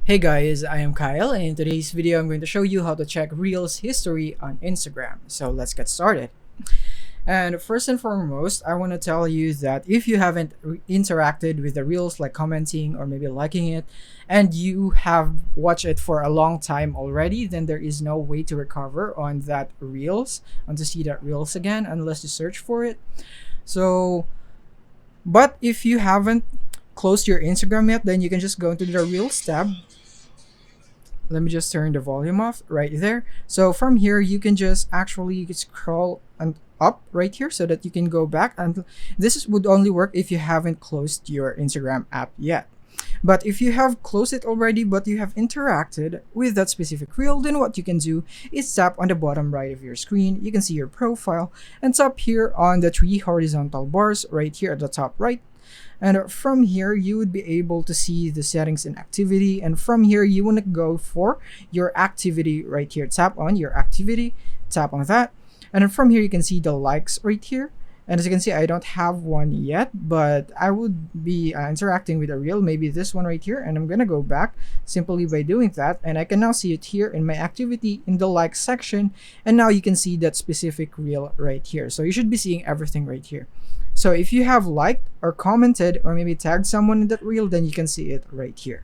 Hey guys, I am Kyle, and in today's video I'm going to show you how to check Reels history on Instagram. So let's get started. And first and foremost, I want to tell you that if you haven't interacted with the Reels, like commenting or maybe liking it, and you have watched it for a long time already, then there is no way to recover on that Reels, and to see that Reels again unless you search for it. So, but if you haven't closed your Instagram yet, then you can just go into the Reels tab. Let me just turn the volume off right there. So from here you can just actually scroll and up right here so that you can go back, and would only work if you haven't closed your Instagram app yet. But if you have closed it already but you have interacted with that specific reel, then what you can do is tap on the bottom right of your screen. You can see your profile and tap here on the three horizontal bars right here at the top right. And from here you would be able to see the settings and activity, and from here you want to go for your activity right here. Tap on your activity, tap on that, and then from here you can see the likes right here. And as you can see, I don't have one yet, but I would be interacting with a reel, maybe this one right here, and I'm gonna go back simply by doing that, and I can now see it here in my activity in the like section, and now you can see that specific reel right here. So you should be seeing everything right here. So if you have liked or commented or maybe tagged someone in that reel, then you can see it right here.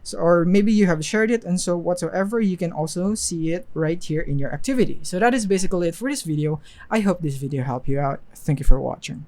So, or maybe you have shared it, and so whatsoever, you can also see it right here in your activity. So that is basically it for this video. I hope this video helped you out. Thank you for watching.